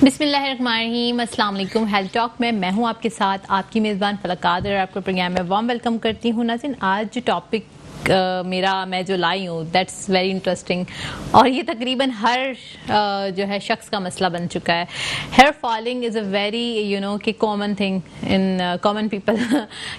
बिस्मिल्लाहिर्रहमानिर्रहीम, अस्सलाम वालेकुम। हेल्थ टॉक में मैं हूं आपके साथ आपकी मेज़बान फलकाद और आपके प्रोग्राम में वार्म वेलकम करती हूं। नाज़रीन, आज जो टॉपिक मैं जो लाई हूँ दैट्स वेरी इंटरेस्टिंग और ये तकरीबन हर जो है शख्स का मसला बन चुका है। Hair falling is a very कि common thing in common people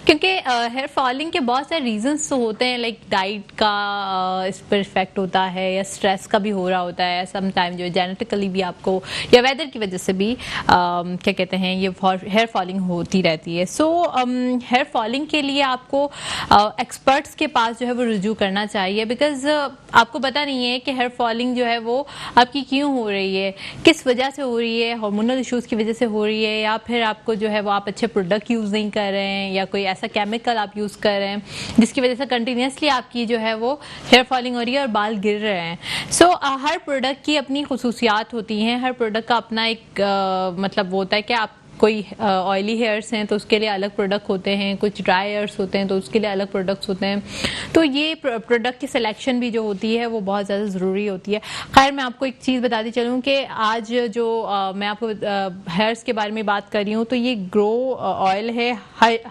क्योंकि हेयर फॉलिंग के बहुत सारे रीजंस तो होते हैं, लाइक डाइट का इस पर इफेक्ट होता है या स्ट्रेस का भी हो रहा होता है, सम टाइम जो है जेनेटिकली भी आपको या वेदर की वजह से भी क्या कहते हैं ये हेयर फॉलिंग होती रहती है। सो हेयर फॉलिंग के लिए आपको एक्सपर्ट्स के पास जो है वो रुजू करना चाहिए, बिकॉज आपको पता नहीं है कि हेयर फॉलिंग जो है वो आपकी क्यों हो रही है, किस वजह से हो रही है, हार्मोनल इश्यूज की वजह से हो रही है, या फिर आपको जो है वो आप अच्छे प्रोडक्ट यूज़ नहीं कर रहे हैं या कोई ऐसा केमिकल आप यूज़ कर रहे हैं जिसकी वजह से कंटिन्यूसली आपकी जो है वो हेयर फॉलिंग हो रही है और बाल गिर रहे हैं। सो हर प्रोडक्ट की अपनी खुसूसियात होती हैं, हर प्रोडक्ट का अपना एक मतलब वो होता है कि आप कोई ऑयली हेयर्स हैं तो उसके लिए अलग प्रोडक्ट होते हैं, कुछ ड्राई हेयर्स होते हैं तो उसके लिए अलग प्रोडक्ट्स होते हैं। तो ये प्रोडक्ट की सिलेक्शन भी जो होती है वो बहुत ज़्यादा ज़रूरी होती है। खैर, मैं आपको एक चीज़ बताती चलूँ कि आज जो मैं आपको हेयर्स के बारे में बात कर रही हूँ तो ये ग्रो ऑयल है,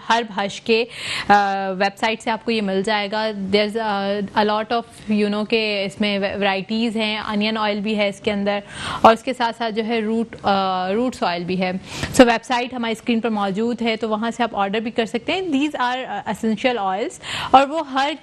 हर भाष के वेबसाइट से आपको ये मिल जाएगा। There is a lot of के इसमें वैरायटीज़ हैं, अनियन ऑयल भी है इसके अंदर और इसके साथ साथ जो है रूट्स ऑयल भी है। सो वेबसाइट हमारी स्क्रीन पर मौजूद है, तो वहाँ से आप ऑर्डर भी कर सकते हैं। दीज आर एसेंशियल ऑयल्स और वो हर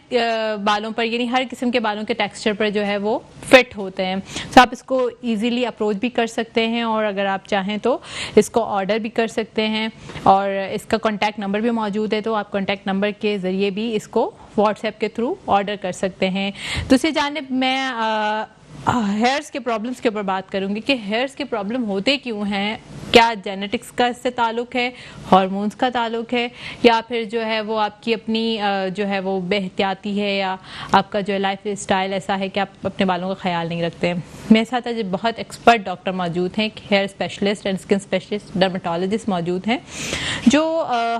बालों पर यानी हर किस्म के बालों के टेक्सचर पर जो है वो फिट होते हैं। सो आप इसको इजीली अप्रोच भी कर सकते हैं और अगर आप चाहें तो इसको ऑर्डर भी कर सकते हैं और इसका कॉन्टैक्ट नंबर भी मौजूद है, तो आप कॉन्टैक्ट नंबर के ज़रिए भी इसको व्हाट्सएप के थ्रू ऑर्डर कर सकते हैं। दूसरी जानिब मैं हेयर्स के प्रॉब्लम्स के ऊपर बात करूंगी कि हेयर्स के प्रॉब्लम होते क्यों हैं, क्या जेनेटिक्स का इससे ताल्लुक है, हार्मोन्स का ताल्लुक है, या फिर जो है वो आपकी अपनी जो है वो बेहतियाती है, या आपका जो लाइफ स्टाइल ऐसा है कि आप अपने बालों का ख्याल नहीं रखते हैं। मेरे साथ आज बहुत एक्सपर्ट डॉक्टर मौजूद हैं, hair specialist and skin specialist dermatologist मौजूद हैं जो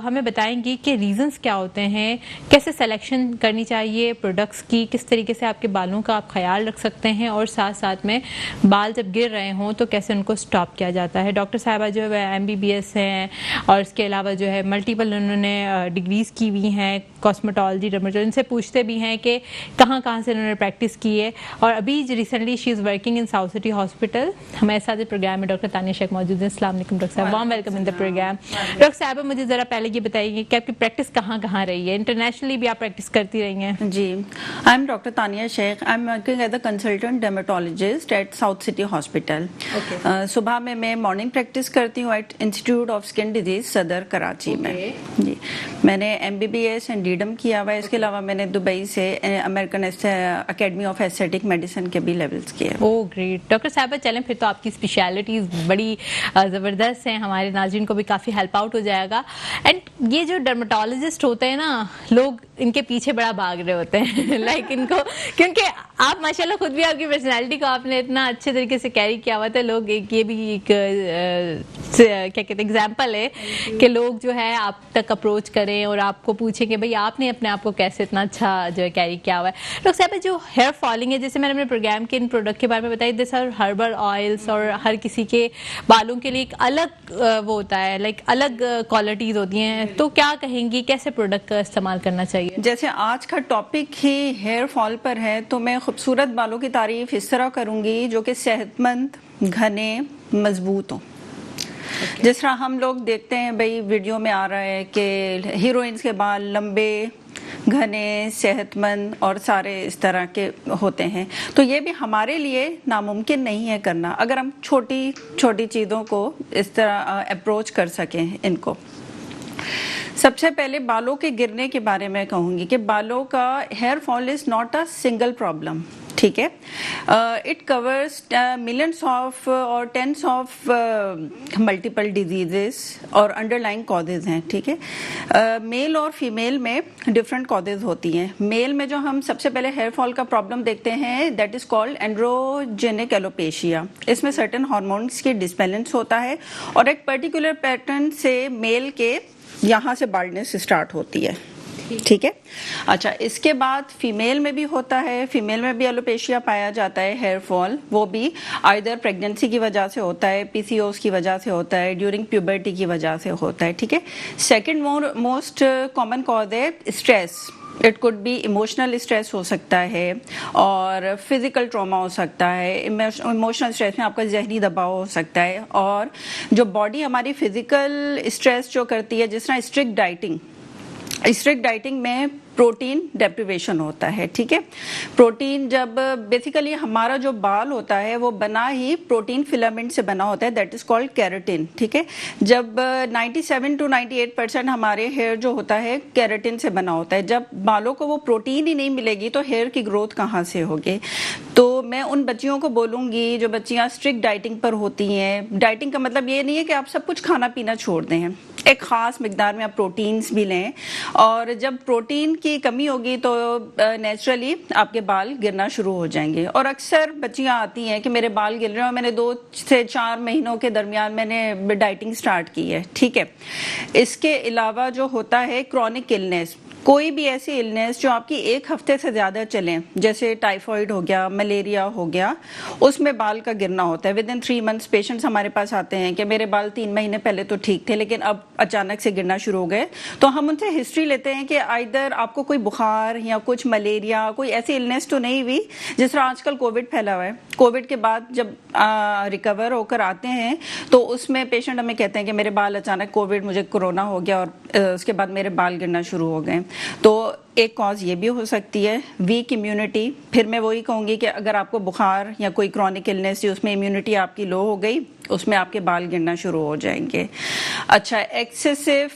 हमें बताएंगी कि रीजंस क्या होते हैं, कैसे सिलेक्शन करनी चाहिए प्रोडक्ट्स की, किस तरीके से आपके बालों का आप ख्याल रख सकते हैं और साथ साथ में बाल जब गिर रहे हों तो कैसे उनको स्टॉप किया जाता है। डॉक्टर साहिबा जो है MBBS हैं और इसके अलावा जो है मल्टीपल उन्होंने डिग्रीज की हुई हैं, कॉस्मेटोलॉजी, डर्मेटोलॉजी, इनसे पूछते भी हैं कि कहाँ कहाँ से उन्होंने प्रैक्टिस की है। और अभी recently she is working in south City hospital. हमारे साथ प्रोग्राम में डॉक्टर तानिया शेख मौजूद हैं। अस्सलाम वालेकुम डॉक्टर साहब, warm welcome in the program. Doctor साहिबा, मुझे ज़रा पहले ये बताइए कि आपकी प्रैक्टिस कहाँ कहाँ रही है, इंटरनेशनली भी आप प्रैक्टिस करती रही हैं? जी, I am doctor Tania Shaikh. I am working as a consultant dermatologist at South City Hospital. सुबह में मैं मॉर्निंग प्रैक्टिस करती हूँ at Institute of Skin Disease Saddar Karachi में। जी, मैंने MBBS एंड DDM किया हुआ है। इसके अलावा मैंने दुबई से American academy of aesthetic medicine के भी लेवल्स किए। Oh great. डॉक्टर साहिबा, चलें फिर तो आपकी स्पेशलिटीज बड़ी ज़बरदस्त हैं, हमारे नाज़रीन को भी काफ़ी हेल्प आउट हो जाएगा। एंड ये जो डर्मेटोलॉजिस्ट होते हैं ना, लोग इनके पीछे बड़ा भाग रहे होते हैं लाइक इनको, क्योंकि आप माशाल्लाह खुद भी आपकी पर्सनैलिटी को आपने इतना अच्छे तरीके से कैरी किया हुआ था। लोग ये भी एक क्या कहते हैं एग्जाम्पल है कि लोग जो है आप तक अप्रोच करें और आपको पूछें कि भाई आपने अपने आप को कैसे इतना अच्छा जो है कैरी किया हुआ है। डॉक्टर साहब, जो हेयर फॉलिंग है, जैसे मैंने अपने प्रोग्राम के इन प्रोडक्ट के बारे में बताया, दिस आर हर्बल ऑयल्स और हर किसी के बालों के लिए एक अलग वो होता है, लाइक अलग क्वालिटीज होती हैं, तो क्या कहेंगी कैसे प्रोडक्ट का इस्तेमाल करना चाहिए? जैसे आज का टॉपिक ही हेयर फॉल पर है, तो मैं खूबसूरत बालों की तारीफ इस तरह करूंगी जो कि सेहतमंद, घने, मजबूत हो। जिस तरह हम लोग देखते हैं भाई वीडियो में आ रहा है कि हीरोइंस के बाल लंबे, घने, सेहतमंद और सारे इस तरह के होते हैं, तो ये भी हमारे लिए नामुमकिन नहीं है करना अगर हम छोटी छोटी चीज़ों को इस तरह अप्रोच कर सकें इनको। सबसे पहले बालों के गिरने के बारे में कहूँगी कि बालों का hair fall is not a single problem, ठीक है। इट कवर्स मिलियंस ऑफ और टेंस ऑफ मल्टीपल डिजीजेस और अंडरलाइंग कॉजेज हैं, ठीक है। मेल और फीमेल में डिफरेंट कॉजेज होती हैं। मेल में जो हम सबसे पहले हेयर फॉल का प्रॉब्लम देखते हैं, that is called androgenic alopecia. इसमें सर्टेन हार्मोन्स की डिसबैलेंस होता है और एक पर्टिकुलर पैटर्न से मेल के यहाँ से बाल्डनेस स्टार्ट होती है। ठीक है। अच्छा, इसके बाद फीमेल में भी होता है, फीमेल में भी एलोपेशिया पाया जाता है, हेयर फॉल, वो भी आइदर प्रेगनेंसी की वजह से होता है, पीसीओएस की वजह से होता है, ड्यूरिंग प्यूबर्टी की वजह से होता है। ठीक है। सेकंड मोस्ट कॉमन कॉज है stress. It could be emotional stress हो सकता है और फिजिकल ट्रॉमा हो सकता है। इमोशनल स्ट्रेस में आपका जहनी दबाव हो सकता है, और जो बॉडी हमारी फिजिकल स्ट्रेस जो करती है, जिस तरह स्ट्रिक्ट डाइटिंग में प्रोटीन डेप्रिवेशन होता है। ठीक है। प्रोटीन जब बेसिकली हमारा जो बाल होता है वो बना ही प्रोटीन फिलामेंट से बना होता है, दैट इज कॉल्ड केराटिन। ठीक है। जब 97 to 98% हमारे हेयर जो होता है केराटिन से बना होता है। जब बालों को वो प्रोटीन ही नहीं मिलेगी तो हेयर की ग्रोथ कहाँ से होगी। तो मैं उन बच्चियों को बोलूंगी जो बच्चियां स्ट्रिक्ट डाइटिंग पर होती हैं, डाइटिंग का मतलब ये नहीं है कि आप सब कुछ खाना पीना छोड़ दें, एक खास मिकदार में आप प्रोटीन्स भी लें, और जब प्रोटीन की कमी होगी तो नेचुरली आपके बाल गिरना शुरू हो जाएंगे। और अक्सर बच्चियां आती हैं कि मेरे बाल गिर रहे हैं और मैंने 2 से 4 महीनों के दरमियान मैंने डाइटिंग स्टार्ट की है। ठीक है। इसके अलावा जो होता है क्रॉनिक इलनेस, कोई भी ऐसी इलनेस जो आपकी 1 हफ्ते से ज्यादा चले, जैसे टाइफाइड हो गया, मलेरिया हो गया, उसमें बाल का गिरना होता है। विद इन 3 months पेशेंट्स हमारे पास आते हैं कि मेरे बाल 3 महीने पहले तो ठीक थे लेकिन अब अचानक से गिरना शुरू हो गए। तो हम उनसे हिस्ट्री लेते हैं कि आइदर आपको कोई बुखार या कुछ मलेरिया, कोई ऐसी इलनेस तो नहीं हुई। जिस तरह आजकल कोविड फैला हुआ है, कोविड के बाद जब रिकवर होकर आते हैं तो उसमें पेशेंट हमें कहते हैं कि मेरे बाल अचानक कोविड, मुझे कोरोना हो गया और उसके बाद मेरे बाल गिरना शुरू हो गए। तो एक कॉज ये भी हो सकती है वीक इम्यूनिटी। फिर मैं वही कहूंगी कि अगर आपको बुखार या कोई क्रॉनिक इलनेस थी, उसमें इम्यूनिटी आपकी लो हो गई, उसमें आपके बाल गिरना शुरू हो जाएंगे। अच्छा, एक्सेसिव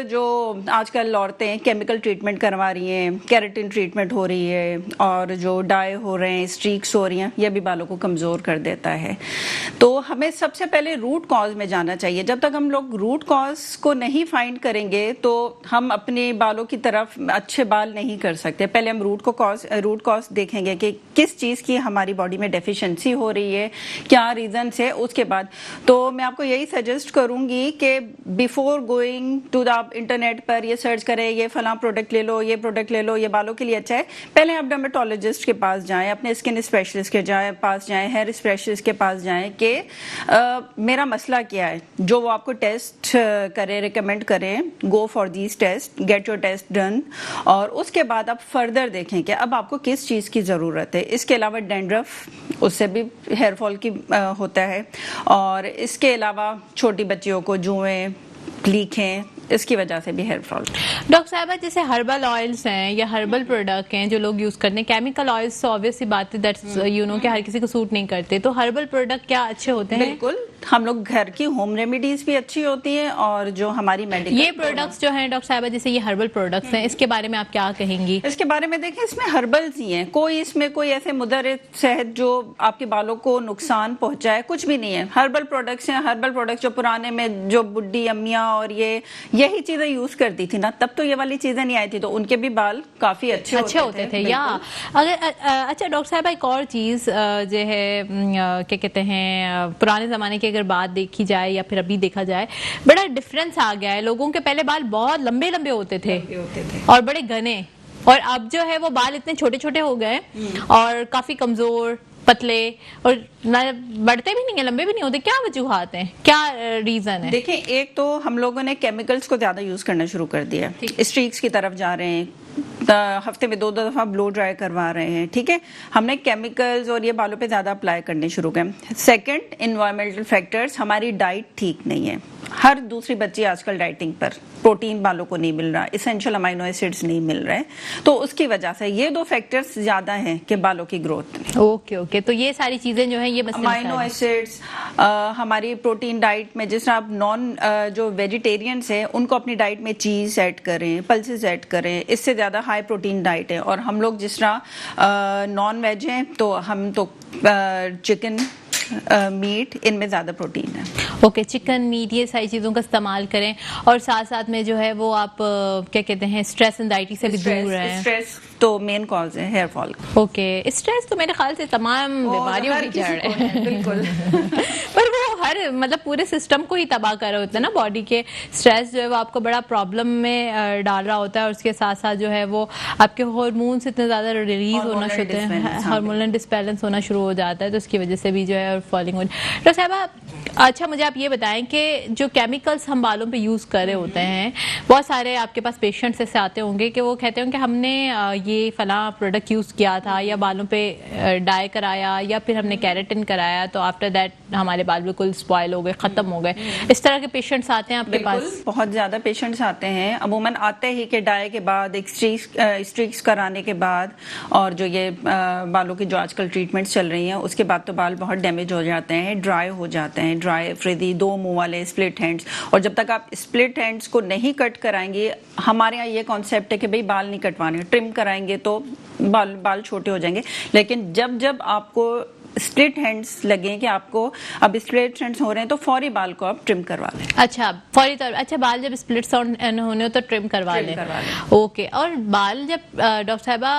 जो आजकल औरतें केमिकल ट्रीटमेंट करवा रही हैं, केराटिन ट्रीटमेंट हो रही है, और जो डाई हो रहे हैं, स्ट्रीक्स हो रही हैं, यह भी बालों को कमजोर कर देता है। तो हमें सबसे पहले रूट कॉज में जाना चाहिए। जब तक हम लोग रूट कॉज को नहीं फाइंड करेंगे तो हम अपने बालों की तरफ अच्छे बाल नहीं कर सकते। पहले हम रूट कॉज देखेंगे कि किस चीज की हमारी बॉडी में डेफिशिएंसी हो रही है, क्या रीजन है। उसके बाद तो मैं आपको यही सजेस्ट करूंगी कि before going to the internet पर ये सर्च करें, ये फलां प्रोडक्ट ले लो, ये प्रोडक्ट ले लो, ये बालों के लिए अच्छा है, पहले आप डर्मेटोलॉजिस्ट के पास जाएं, अपने स्किन स्पेशलिस्ट के पास जाएं, हेयर स्पेशलिस्ट के पास जाएं कि मेरा मसला क्या है, जो वो आपको टेस्ट करें, रिकमेंड करें। Go for these test, get your test done, और उसके बाद आप फर्दर देखें कि अब आपको किस चीज की जरूरत है। इसके अलावा डैंड्रफ, उससे भी हेयर फॉल की होता है, और इसके अलावा छोटी बच्चियों को जुएं, लीखें, इसकी वजह से भी हेयर फॉल। डॉक्टर साहबा, जैसे हर्बल ऑयल्स हैं या हर्बल प्रोडक्ट हैं जो लोग यूज करते हैं, केमिकल ऑयल्स तो ऑब्वियस सी बात है दैट्स यू नो कि हर किसी को सूट नहीं करते, तो हर्बल प्रोडक्ट क्या अच्छे होते हैं? बिल्कुल, हम लोग घर की होम रेमेडीज भी अच्छी होती है, और जो हमारी मेडिकल ये प्रोडक्ट्स जो हैं डॉक्टर साहबा, जैसे ये हर्बल प्रोडक्ट्स हैं, इसके बारे में आप क्या कहेंगी? इसके बारे में देखें, इसमें हर्बल्स ही हैं, कोई इसमें कोई ऐसे मुदर शहद जो आपके बालों को नुकसान पहुंचाए कुछ भी नहीं है। हर्बल प्रोडक्ट्स हैं, हर्बल प्रोडक्ट्स जो पुराने में जो बुढ़ी अम्मियां और यही चीजें यूज करती थी ना, तब तो ये वाली चीजें नहीं आई थी, तो उनके भी बाल काफी अच्छे होते थे। या अगर अच्छा डॉक्टर साहब, एक और चीज जो है क्या कहते हैं, पुराने जमाने की अगर बात देखी जाए या फिर अभी देखा जाए, बड़ा डिफरेंस आ गया है। लोगों के पहले बाल बहुत लंबे लंबे होते थे और बड़े घने, और अब जो है वो बाल इतने छोटे छोटे हो गए और काफी कमजोर, पतले, और बढ़ते भी नहीं है, लंबे भी नहीं होते। क्या वजूहात हैं, क्या रीजन है? देखिए, एक तो हम लोगों ने केमिकल्स को ज्यादा यूज करना शुरू कर दिया, स्ट्रीक्स की तरफ जा रहे हैं, हफ्ते में 2 दफा ब्लो ड्राई करवा रहे हैं। ठीक है, हमने केमिकल्स और ये बालों पे ज्यादा अप्लाई करने शुरू किए। सेकंड, एनवायरमेंटल फैक्टर्स, हमारी डाइट ठीक नहीं है। हर दूसरी बच्ची आजकल डाइटिंग पर, प्रोटीन बालों को नहीं मिल रहा, एसेंशियल अमाइनो एसिड्स नहीं मिल रहे, तो उसकी वजह से ये 2 फैक्टर्स ज्यादा हैं कि बालों की ग्रोथ में। ओके, तो ये सारी चीजें जो है, ये अमाइनो एसिड्स, हमारी प्रोटीन डाइट में, जिस तरह आप जो वेजिटेरियंस है उनको अपनी डाइट में चीज ऐड करें, पल्सेस ऐड करें, इससे ज्यादा हाई प्रोटीन डाइट है। और हम लोग जिस तरह नॉन वेज हैं, तो हम तो चिकन, मीट, इनमें ज्यादा प्रोटीन है। ओके, चिकन, मीट, ये सारी चीजों का इस्तेमाल करें, और साथ साथ में जो है वो आप क्या कहते हैं, स्ट्रेस एंजाइटी से भी दूर रहें। स्ट्रेस तो मेन कॉज है हेयर फॉल। ओके, स्ट्रेस तो मेरे ख्याल से तमाम बीमारियों की जड़ है। बिल्कुल। पर वो हर मतलब पूरे सिस्टम को ही तबाह कर रहे होते हैं ना, बॉडी के स्ट्रेस जो है वो आपको बड़ा प्रॉब्लम में डाल रहा होता है, और उसके साथ साथ जो है वो आपके हार्मोन्स इतने ज्यादा रिलीज होना शुरू होते हैं, हार्मोनल डिसबैलेंस होना शुरू हो जाता है, तो उसकी वजह से भी जो है फॉलिंग हो। तो साहबा अच्छा मुझे आप ये बताएं कि जो केमिकल्स हम बालों पे यूज कर रहे होते हैं, बहुत सारे आपके पास पेशेंट्स ऐसे आते होंगे कि वो कहते होंगे हमने ये फला प्रोडक्ट यूज किया था, या बालों पे डाई कराया, या फिर हमने केराटिन कराया, तो आफ्टर दैट हमारे बाल बिल्कुल स्पॉइल हो गए, खत्म हो गए। इस तरह के पेशेंट्स आते हैं आपके पास? बहुत ज्यादा पेशेंट्स आते हैं, अमूमन आते ही के डाई के बाद, एक स्ट्रीक्स कराने के बाद, और जो ये बालों की जो आजकल ट्रीटमेंट्स चल रही हैं उसके बाद तो बाल बहुत डैमेज हो जाते हैं, ड्राई हो जाते हैं, ड्राई फ्रिदी, दो मुंह वाले स्प्लिट हैंड्स। और जब तक आप स्प्लिट हैंड्स को नहीं कट कराएंगे, हमारे यहाँ ये कॉन्सेप्ट है कि भाई बाल नहीं कटवाने, ट्रिम कराएंगे तो बाल छोटे हो जाएंगे। लेकिन जब जब आपको स्प्लिट हैंड्स लगे कि आपको अब स्प्लिट हैंड्स हो रहे हैं, तो फौरी बाल को आप ट्रिम करवा लें। अच्छा, फौरी तौर, अच्छा बाल जब स्प्लिट्स होने हो तो ट्रिम करवा लें। ओके। और बाल जब डॉक्टर साहिबा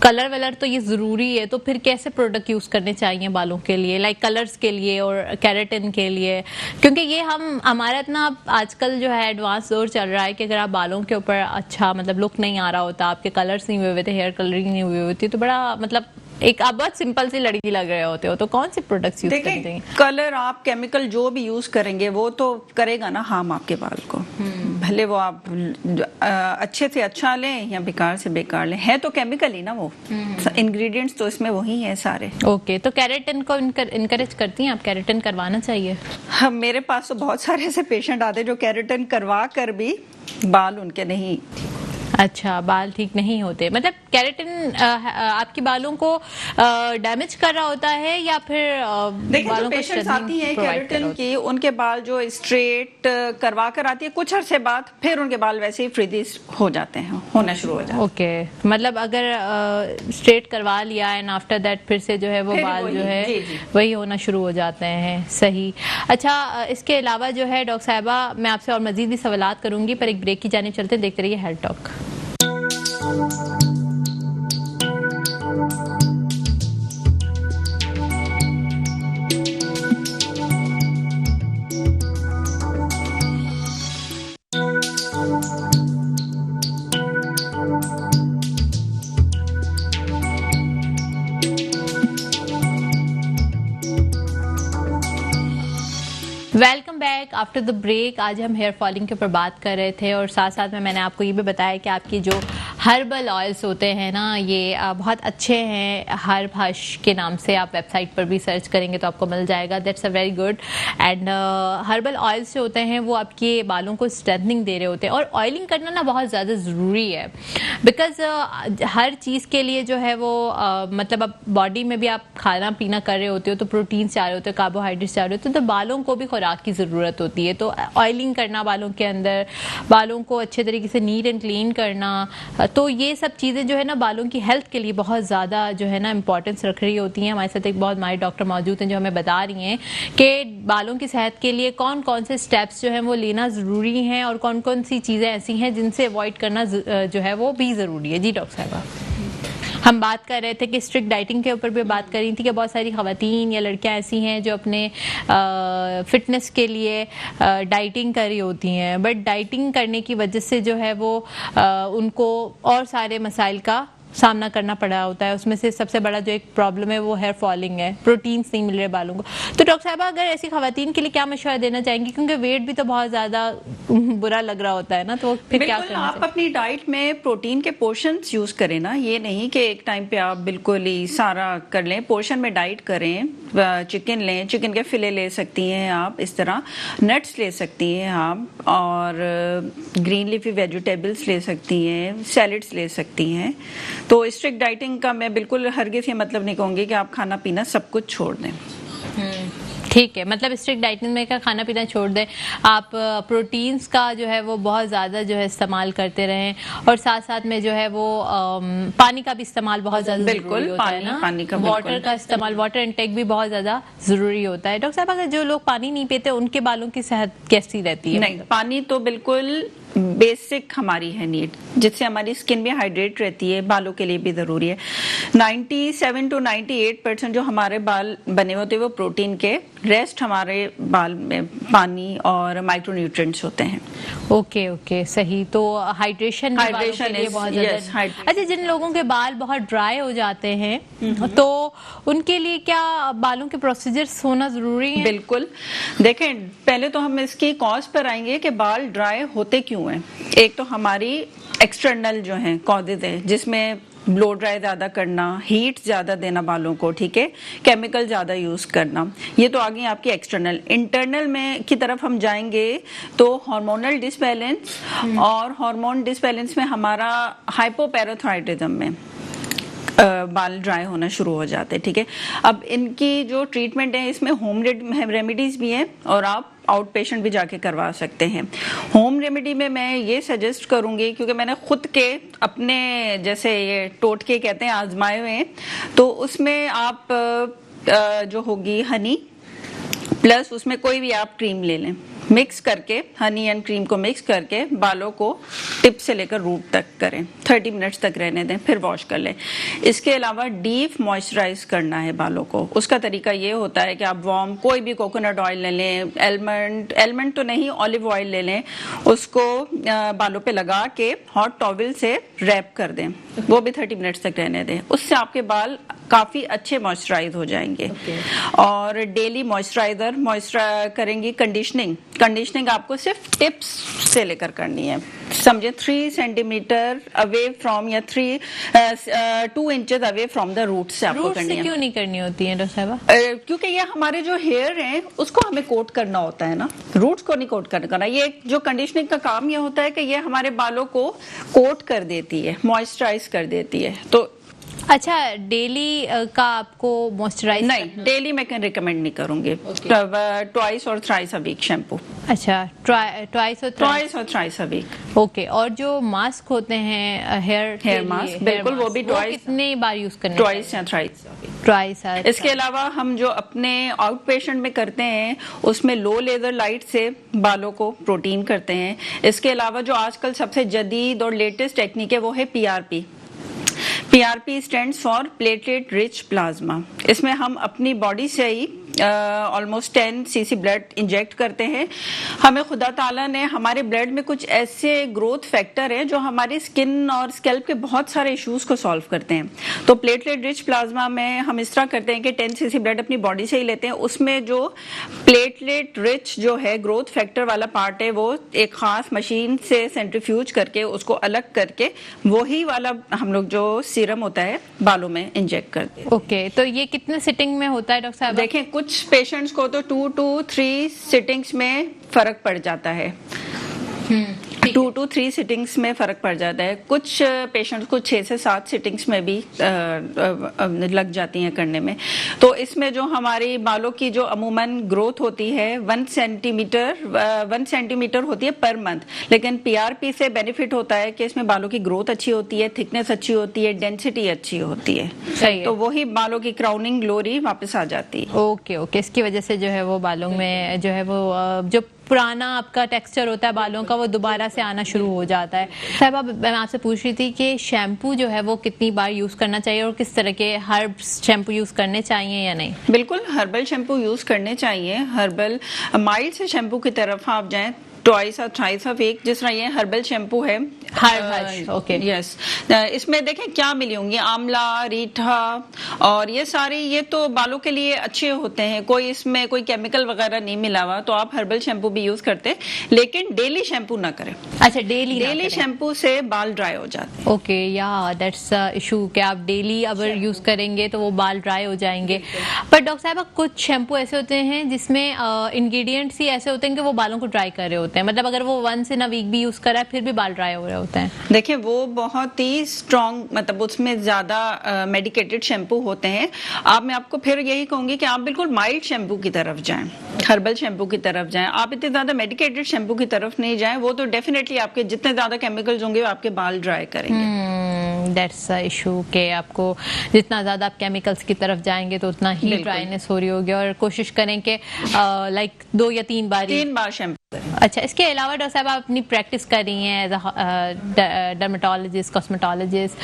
कलर वलर तो ये जरूरी है, तो फिर कैसे प्रोडक्ट यूज करने चाहिए बालों के लिए, लाइक कलर्स के लिए और केराटिन के लिए? क्योंकि ये हमारा इतना आजकल जो है एडवांस दौर चल रहा है कि अगर आप बालों के ऊपर अच्छा मतलब लुक नहीं आ रहा होता, आपके कलर्स नहीं हुए हुए थे, हेयर कलरिंग नहीं हुई होती, तो बड़ा मतलब एक आप बहुत सिंपल सी लड़की लग रहे होते हो, तो कौन से प्रोडक्ट्स यूज करने चाहिए? कलर आप केमिकल जो भी यूज करेंगे वो तो करेगा ना हार्म आपके बाल को, भले वो आप अच्छे से अच्छा लें या बेकार से बेकार लें, है तो केमिकल ही ना वो, इंग्रेडिएंट्स तो इसमें वही है सारे। ओके। तो केराटिन को इनकरेज करती हैं आप? केराटिन करवाना चाहिए? हाँ, मेरे पास तो बहुत सारे ऐसे पेशेंट आते हैं जो केराटिन करवा कर भी बाल उनके नहीं। अच्छा, बाल ठीक नहीं होते, मतलब केराटिन आपके बालों को डैमेज कर रहा होता है, या फिर बालों को पेशेंट्स आती हैं केराटिन की, उनके बाल जो स्ट्रेट करवा कर आती है, कुछ अरसे बाद फिर उनके बाल वैसे ही फ्रीदी हो जाते हैं, होना शुरू हो जाते हैं। ओके, मतलब अगर स्ट्रेट करवा लिया एंड आफ्टर दैट फिर से जो है वो बाल जो है वही होना शुरू हो जाते हैं। सही। अच्छा, इसके अलावा जो है डॉक्टर साहिबा मैं आपसे और मजीद भी सवालात करूंगी, पर एक ब्रेक की जानिब चलते हैं, देखते रहिए health talk. Welcome back after the break. आज हम हेयर फॉलिंग के ऊपर बात कर रहे थे, और साथ साथ में मैंने आपको ये भी बताया कि आपकी जो हर्बल ऑयल्स होते हैं ना, ये बहुत अच्छे हैं। हर्ब हश के नाम से आप वेबसाइट पर भी सर्च करेंगे तो आपको मिल जाएगा। That's a very good. And herbal oils जो होते हैं वो आपके बालों को स्ट्रेंथनिंग दे रहे होते हैं, और ऑयलिंग करना ना बहुत ज़्यादा ज़रूरी है, बिकॉज हर चीज़ के लिए जो है वो मतलब अब बॉडी में भी आप खाना पीना कर रहे होते हो तो प्रोटीन चाह रहे होते हो, कार्बोहाइड्रेट्स चाह रहे होते हो, तो बालों को भी खुराक की ज़रूरत होती है। तो ऑयलिंग करना बालों के अंदर, बालों को अच्छे तरीके से नीट एंड क्लीन करना, तो ये सब चीज़ें जो है ना बालों की हेल्थ के लिए बहुत ज़्यादा जो है ना इंपॉर्टेंस रख रही होती हैं। हमारे साथ एक बहुत माहिर डॉक्टर मौजूद हैं जो हमें बता रही हैं कि बालों की सेहत के लिए कौन कौन से स्टेप्स जो हैं वो लेना ज़रूरी हैं, और कौन कौन सी चीज़ें ऐसी हैं जिनसे अवॉइड करना जो है वो भी ज़रूरी है। जी डॉक्टर साहबा, हम बात कर रहे थे कि स्ट्रिक्ट डाइटिंग के ऊपर भी बात कर रही थी कि बहुत सारी खवातीन या लड़कियां ऐसी हैं जो अपने फिटनेस के लिए डाइटिंग कर रही होती हैं, बट डाइटिंग करने की वजह से जो है वो उनको और सारे मसाइल का सामना करना पड़ा होता है। उसमें से सबसे बड़ा जो एक प्रॉब्लम है वो हेयर फॉलिंग है, प्रोटीन्स नहीं मिल रहे बालों को। तो डॉक्टर साहबा, अगर ऐसी खवातीन के लिए क्या मशवरा देना चाहेंगी, क्योंकि वेट भी तो बहुत ज्यादा बुरा लग रहा होता है ना, तो फिर क्या करना आप अपनी डाइट में प्रोटीन के पोर्शंस यूज करें ना, ये नहीं कि एक टाइम पे आप बिल्कुल ही सारा कर लें, पोर्शन में डाइट करें। चिकन लें, चिकन के फिले ले सकती हैं आप, इस तरह नट्स ले सकती हैं आप, और ग्रीन लीफी वेजिटेबल्स ले सकती हैं, सैलड्स ले सकती हैं। तो स्ट्रिक्ट डाइटिंग का मैं बिल्कुल हरगिज़ ये मतलब नहीं कहूँगी कि आप खाना पीना सब कुछ छोड़ दें। ठीक है, मतलब स्ट्रिक्ट डाइटिंग में क्या खाना पीना छोड़ दें, आप प्रोटीन्स का जो है वो बहुत ज़्यादा जो है इस्तेमाल करते रहें, और साथ साथ में जो है वो पानी का भी इस्तेमाल बहुत ज़्यादा ज़रूरी होता है ना, पानी का, वाटर का इस्तेमाल, वाटर इंटेक भी बहुत ज़्यादा ज़रूरी होता है। डॉक्टर साहब, अगर जो लोग पानी नहीं पीते उनके बालों की सेहत कैसी रहती है? नहीं, पानी तो बिल्कुल बेसिक हमारी है नीड, जिससे हमारी स्किन भी हाइड्रेट रहती है, बालों के लिए भी ज़रूरी है। 97 to 98% जो हमारे बाल बने होते हैं वो प्रोटीन के, रेस्ट हमारे बाल में पानी और माइक्रोन्यूट्रिएंट्स होते हैं। ओके ओके, सही। तो हाइड्रेशन के लिए बहुत ज़्यादा। अच्छा, जिन लोगों के बाल बहुत ड्राई हो जाते हैं तो उनके लिए क्या बालों के प्रोसीजर्स होना ज़रूरी है? बिल्कुल। देखें, पहले तो हम इसकी कॉज पर आएंगे कि बाल ड्राई होते क्यों हैं। एक तो हमारी एक्सटर्नल जो है कॉजेज है, जिसमें ब्लो ड्राई ज़्यादा करना, हीट ज़्यादा देना बालों को, ठीक है, केमिकल ज़्यादा यूज़ करना, ये तो आ गई आपकी एक्सटर्नल। इंटरनल में की तरफ हम जाएंगे तो हार्मोनल डिसबैलेंस, और हार्मोन डिसबैलेंस में हमारा हाइपोपैराथायराइडिज्म में बाल ड्राई होना शुरू हो जाते हैं, ठीक है। अब इनकी जो ट्रीटमेंट है, इसमें होम रेमेडीज भी हैं और आप आउट पेशेंट भी जाके करवा सकते हैं। होम रेमेडी में मैं ये सजेस्ट करूंगी, क्योंकि मैंने खुद के अपने जैसे ये टोटके कहते हैं आजमाए हुए हैं, तो उसमें आप जो होगी हनी प्लस उसमें कोई भी आप क्रीम ले लें, मिक्स करके हनी एंड क्रीम को मिक्स करके बालों को टिप से लेकर रूट तक करें, 30 मिनट्स तक रहने दें, फिर वॉश कर लें। इसके अलावा डीप मॉइस्चराइज करना है बालों को। उसका तरीका ये होता है कि आप वार्म कोई भी कोकोनट ऑयल ले लें, एलमंड तो नहीं, ऑलिव ऑयल ले लें, उसको बालों पे लगा के हॉट टॉवल से रैप कर दें, वो भी 30 मिनट्स तक रहने दें। उससे आपके बाल काफी अच्छे मॉइस्चराइज हो जाएंगे। और डेली मॉइस्चराइजर करेंगी। कंडीशनिंग आपको सिर्फ टिप्स से लेकर करनी है, समझे, 3 सेंटीमीटर अवे फ्रॉम या 2 inches away from the root से आपको करनी है। क्यों नहीं करनी होती है डॉक्टर साहबा? क्योंकि ये हमारे जो हेयर हैं उसको हमें कोट करना होता है ना, रूट्स को नहीं कोट करना। ये जो कंडीशनिंग का काम ये होता है कि ये हमारे बालों को कोट कर देती है, मॉइस्चराइज कर देती है। तो अच्छा, डेली का आपको मॉइस्चराइज नहीं, डेली मैं रिकमेंड नहीं करूंगी। ट्वाइस और थ्राइस अ वीक शैम्पू। अच्छा, ट्वाइस और थ्राइस अ वीक। ओके। और जो मास्क होते हैं हेयर मास्क, बिल्कुल, वो भी कितने बार यूज करने? ट्वाइस या थ्राइस। इसके अलावा हम जो अपने आउट पेशेंट में करते हैं उसमें लो लेजर लाइट से बालों को प्रोटीन करते हैं। इसके अलावा जो आजकल सबसे जदीद और लेटेस्ट टेक्निक है वो है PRP। PRP stands for platelet rich plasma. इसमें हम अपनी बॉडी से ही ऑलमोस्ट 10 cc ब्लड इंजेक्ट करते हैं। हमें खुदा ताला ने हमारे ब्लड में कुछ ऐसे ग्रोथ फैक्टर है जो हमारी स्किन और स्कैल्प के बहुत सारे इश्यूज को सॉल्व करते हैं। तो प्लेटलेट रिच प्लाज्मा में हम इस तरह करते हैं कि 10 cc ब्लड अपनी बॉडी से ही लेते हैं। उसमें जो प्लेटलेट रिच जो है ग्रोथ फैक्टर वाला पार्ट है, वो एक खास मशीन से सेंट्रीफ्यूज करके उसको अलग करके वही वाला हम लोग जो सीरम होता है बालों में इंजेक्ट करते हैं। ओके, तो ये कितने सिटिंग में होता है डॉक्टर साहब? देखें, कुछ पेशेंट्स को तो 2 to 3 सिटिंग्स में फर्क पड़ जाता है। 2 to 3 सिटिंग्स में फर्क पड़ जाता है। कुछ पेशेंट्स को 6 से 7 सिटिंग्स में भी लग जाती हैं करने में। तो इसमें जो हमारी बालों की जो अमूमन ग्रोथ होती है 1 सेंटीमीटर होती है पर मंथ, लेकिन PRP से बेनिफिट होता है कि इसमें बालों की ग्रोथ अच्छी होती है, थिकनेस अच्छी होती है, डेंसिटी अच्छी होती है। सही है। तो वही बालों की क्राउनिंग ग्लोरी वापस आ जाती है। ओके, इसकी वजह से जो है वो बालों में जो है वो जो पुराना आपका टेक्सचर होता है बालों का वो दोबारा से आना शुरू हो जाता है। साहब, अब मैं आपसे पूछ रही थी कि शैम्पू जो है वो कितनी बार यूज करना चाहिए और किस तरह के हर्ब्स शैम्पू यूज करने चाहिए या नहीं? बिल्कुल, हर्बल शैम्पू यूज करने चाहिए। हर्बल माइल्ड से शैम्पू की तरफ आप जाएं, ट्वाइस और थ्राइस अ वीक, जिस तरह ये हर्बल शैम्पू है। Okay, yes. इसमें देखें क्या मिली होंगी, आंवला, रीठा, और ये सारे ये तो बालों के लिए अच्छे होते हैं, कोई इसमें कोई केमिकल वगैरह नहीं मिला हुआ, तो आप हर्बल शैम्पू भी यूज करते, लेकिन डेली शैम्पू ना करें। अच्छा, डेली शैम्पू से बाल ड्राई हो जाते हैं। ओके, या दैट्स इशू कि आप डेली अगर यूज करेंगे तो वो बाल ड्राई हो जाएंगे। पर डॉक्टर साहब, कुछ शैम्पू ऐसे होते हैं जिसमें इंग्रेडिएंट्स ही ऐसे होते हैं कि वो बालों को ड्राई कर रहे होते हैं, मतलब अगर वो 1 इन अ वीक भी यूज करा है फिर भी बाल ड्राई हो रहे होते हैं। देखिए, वो बहुत ही स्ट्रॉन्ग, मतलब उसमें ज्यादा मेडिकेटेड शैम्पू होते हैं। मैं आपको फिर यही कहूंगी कि आप बिल्कुल माइल्ड शैम्पू की तरफ जाएं, हर्बल शैम्पू की तरफ जाएं। आप इतने ज्यादा मेडिकेटेड शैम्पू की तरफ नहीं जाएं, वो तो डेफिनेटली आपके जितने ज्यादा केमिकल्स होंगे वो आपके बाल ड्राई करेंगे। दैट्स अ इशू कि आपको जितना ज्यादा आप केमिकल्स की तरफ जाएंगे तो उतना ही ड्राइनेस हो रही होगी। और कोशिश करें कि लाइक 2 या 3 बार शैम्पू अच्छा, इसके अलावा डॉक्टर साहब आप अपनी प्रैक्टिस कर रही हैं as a dermatologist, cosmetologist,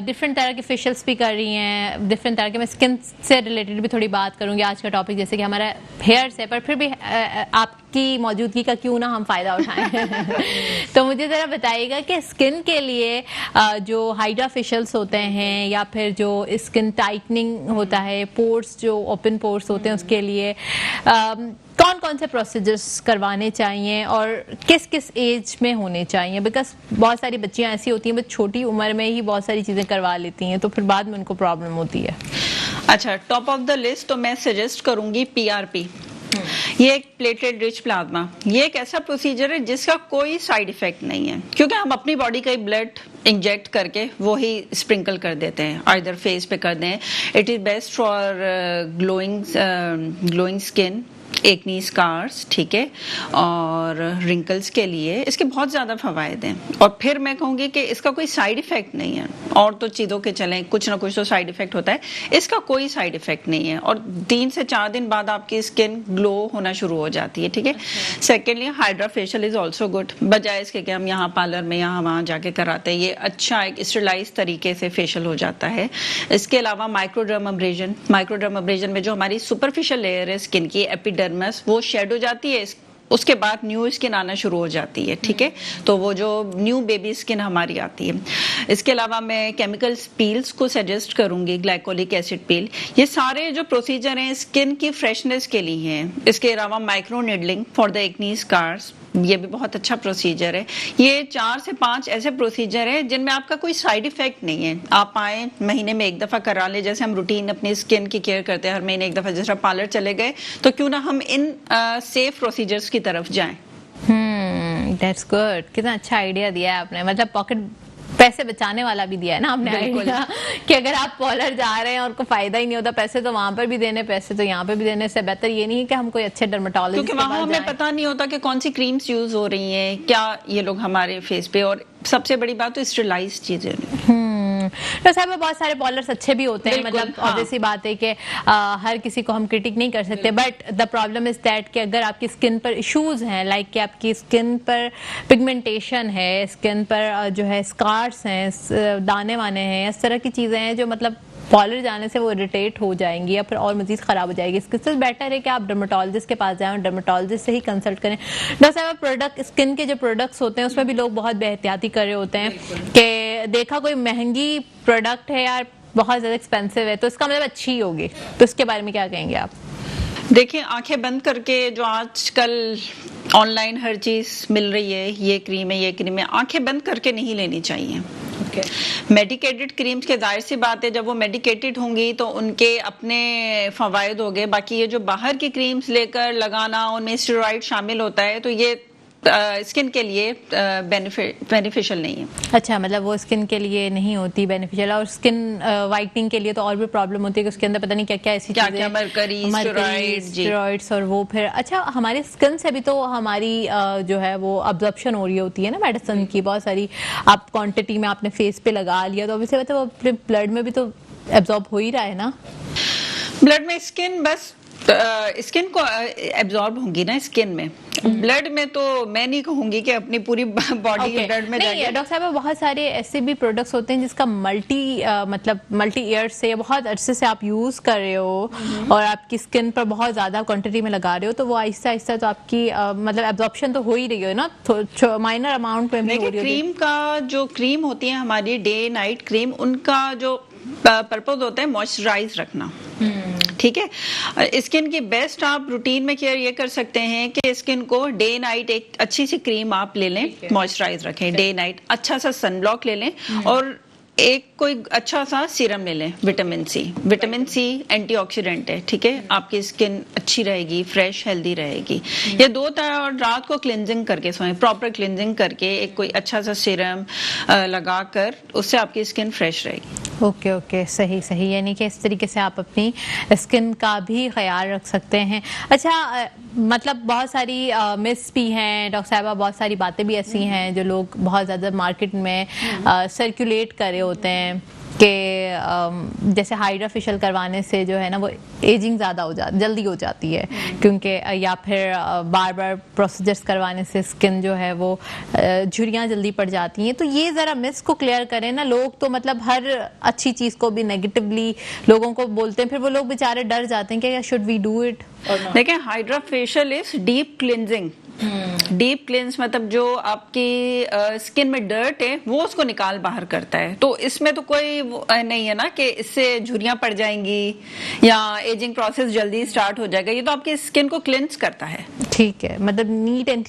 different तरह के फेशियल्स भी कर रही हैं, डिफरेंट तरह के, मैं स्किन से रिलेटेड भी थोड़ी बात करूंगी आज का टॉपिक जैसे कि हमारा हेयर्स है, पर फिर भी आपकी मौजूदगी का क्यों ना हम फायदा उठाएं। तो मुझे जरा बताइएगा कि स्किन के लिए जो हाइड्रा फेशियल्स होते हैं या फिर जो स्किन टाइटनिंग होता है, पोर्स जो ओपन पोर्स होते हैं उसके लिए कौन कौन से प्रोसीजर्स करवाने चाहिए और किस किस एज में होने चाहिए, बिकॉज बहुत सारी बच्चियां ऐसी होती हैं बस छोटी उम्र में ही बहुत सारी चीजें करवा लेती हैं तो फिर बाद में उनको प्रॉब्लम होती है। अच्छा, टॉप ऑफ द लिस्ट तो मैं सजेस्ट करूंगी PRP। ये एक प्लेटेड रिच प्लाज्मा, ये एक ऐसा प्रोसीजर है जिसका कोई साइड इफेक्ट नहीं है, क्योंकि हम अपनी बॉडी का ब्लड इंजेक्ट करके वो ही स्प्रिंकल कर देते हैं, आइदर फेस पे कर दें। It is best for glowing skin, acne scars, ठीक है, और रिंकल्स के लिए इसके बहुत ज़्यादा फवायद हैं। और फिर मैं कहूँगी कि इसका कोई साइड इफ़ेक्ट नहीं है, और तो चीज़ों के चलें कुछ ना कुछ तो साइड इफ़ेक्ट होता है, इसका कोई साइड इफ़ेक्ट नहीं है और 3 से 4 दिन बाद आपकी स्किन ग्लो होना शुरू हो जाती है, ठीक है। Secondly hydra facial is also good, बजाय इसके कि हम यहाँ पार्लर में यहाँ वहाँ जाके कराते हैं, ये अच्छा एक स्टरलाइज तरीके से फेशियल हो जाता है। इसके अलावा माइक्रोडर्म अब्रेजन में जो हमारी सुपरफिशियल लेयर है स्किन की, एपिडर्मिस, वो शेड हो जाती है, उसके बाद न्यू स्किन आना शुरू हो जाती है, ठीक है। तो वो जो न्यू बेबी स्किन हमारी आती है। इसके अलावा मैं केमिकल पील्स को सजेस्ट करूंगी, ग्लाइकोलिक एसिड पील। ये सारे जो प्रोसीजर हैं स्किन की फ्रेशनेस के लिए हैं। इसके अलावा micro needling for the acne scars, ये भी बहुत अच्छा प्रोसीजर है। ये 4 से 5 ऐसे प्रोसीजर है जिनमें आपका कोई साइड इफेक्ट नहीं है। आप आए, महीने में 1 दफा करा ले, जैसे हम रूटीन अपनी स्किन की केयर करते हैं, हर महीने 1 दफा जैसे पार्लर चले गए, तो क्यों ना हम इन सेफ प्रोसीजर्स की तरफ जाएं। दैट्स गुड, कितना अच्छा आइडिया दिया है आपने, मतलब पॉकेट पैसे बचाने वाला भी दिया है ना आपने आइडिया, कि अगर आप पार्लर जा रहे हैं और को फायदा ही नहीं होता, पैसे तो वहां पर भी देने, पैसे तो यहाँ पे भी देने से बेहतर ये नहीं है कि हम कोई अच्छे डर्मेटोलॉजिस्ट, क्योंकि वहां हमें पता नहीं होता कि कौन सी क्रीम्स यूज हो रही हैं, क्या ये लोग हमारे फेस पे, और सबसे बड़ी बात तो स्टरलाइज चीजें। तो साहब बहुत सारे पार्लर्स अच्छे भी होते हैं, मतलब ऑब्वियसली बात है कि हर किसी को हम क्रिटिक नहीं कर सकते, but the problem is that कि अगर आपकी स्किन पर इश्यूज हैं, लाइक कि आपकी स्किन पर पिगमेंटेशन है, स्किन पर जो है स्कार्स हैं, दाने वाने हैं, इस तरह की चीजें हैं जो मतलब पार्लर जाने से वो इरिटेट हो जाएंगी या फिर और मजीद खराब हो जाएगी, इससे बेटर है कि आप डर्मेटोलॉजिस्ट के पास जाएं और डर्मेटोलॉजिस्ट से ही कंसल्ट करें। डॉक्टर साहब, प्रोडक्ट स्किन के जो प्रोडक्ट्स होते हैं उसमें भी लोग बहुत बेहतियाती कर रहे होते हैं कि देखा कोई महंगी प्रोडक्ट है यार, बहुत ज्यादा एक्सपेंसिव है, तो इसका मतलब अच्छी होगी, तो इसके बारे में क्या कहेंगे आप? देखिए, आंखें बंद करके जो आजकल ऑनलाइन हर चीज मिल रही है, ये क्रीम है, ये क्रीम है, आंखें बंद करके नहीं लेनी चाहिए। मेडिकेटेड क्रीम्स के जाहिर सी बात है, जब वो मेडिकेटेड होंगी तो उनके अपने फवायद हो गए, बाकी ये जो बाहर की क्रीम्स लेकर लगाना, उनमें स्टेरॉइड शामिल होता है, तो ये स्किन के लिए बेनिफिशियल नहीं है। अच्छा, मतलब वो स्किन के लिए नहीं होती बेनिफिशियल, और स्किन वाइटनिंग के लिए तो और भी प्रॉब्लम होती है कि उसके अंदर पता नहीं क्या क्या ऐसी चीजें, मरकरी, स्टेरॉइड्स, और वो फिर अच्छा हमारे स्किन से भी तो हमारी जो है वो अब्जॉर्प्शन हो रही होती है ना मेडिसिन की, बहुत सारी आप क्वांटिटी में आपने फेस पे लगा लिया तो ऑब्वियसली मतलब वो अपने ब्लड में भी तो एब्जॉर्ब हो ही रहा है ना। ब्लड में स्किन बस स्किन को एब्जॉर्ब होंगी ना स्किन में, ब्लड में तो मैं नहीं कहूंगी कि अपनी पूरी बॉडी ब्लड में जाएगी। डॉक्टर साहब, बहुत सारे ऐसे भी प्रोडक्ट्स होते हैं जिसका मल्टी ईयर्स से बहुत अरसे से आप यूज कर रहे हो और आपकी स्किन पर बहुत ज्यादा क्वांटिटी में लगा रहे हो, तो वो आहिस्ता आहिस्ता तो आपकी मतलब एब्जॉर्प्शन तो हो ही रही है ना, माइनर अमाउंट में भी हो रही है। क्रीम का जो क्रीम होती है हमारी डे नाइट क्रीम, उनका जो पर्पज होता है मॉइस्चराइज रखना, ठीक है। स्किन की बेस्ट आप रूटीन में केयर ये कर सकते हैं कि स्किन को डे नाइट एक अच्छी सी क्रीम आप ले लें, मॉइस्चराइज रखें डे नाइट, अच्छा सा सनब्लॉक ले लें और एक कोई अच्छा सा सीरम ले लें, विटामिन सी एंटीऑक्सीडेंट है, ठीक है, आपकी स्किन अच्छी रहेगी, फ्रेश हेल्दी रहेगी। ये 2 तरह, और रात को क्लिनजिंग करके सोएं, प्रॉपर क्लिनजिंग करके एक कोई अच्छा सा सीरम लगाकर, उससे आपकी स्किन फ्रेश रहेगी। ओके, सही, यानी कि इस तरीके से आप अपनी स्किन का भी ख्याल रख सकते हैं। अच्छा, मतलब बहुत सारी मिस भी हैं डॉक्टर साहबा, बहुत सारी बातें भी ऐसी हैं जो लोग बहुत ज़्यादा मार्केट में सर्कुलेट कर रहे होते हैं कि जैसे हाइड्रा फेशियल करवाने से जो है ना वो एजिंग ज़्यादा हो जाती, जल्दी हो जाती है, क्योंकि या फिर बार बार प्रोसीजर्स करवाने से स्किन जो है वो झुर्रियाँ जल्दी पड़ जाती हैं। तो ये ज़रा मिस को क्लियर करें ना। लोग तो मतलब हर अच्छी चीज़ को भी नेगेटिवली लोगों को बोलते हैं, फिर वो लोग बेचारे डर जाते हैं कि या शुड वी डू इट। देखिए, hydra facial is deep cleansing. Deep cleanse मतलब जो आपकी स्किन में डर्ट है वो उसको निकाल बाहर करता है। तो इसमें तो कोई नहीं है ना कि इससे झुर्रियां पड़ जाएंगी या एजिंग प्रोसेस जल्दी स्टार्ट हो जाएगा। ये तो आपकी स्किन को क्लिंस करता है। ठीक है, मतलब नीट एंड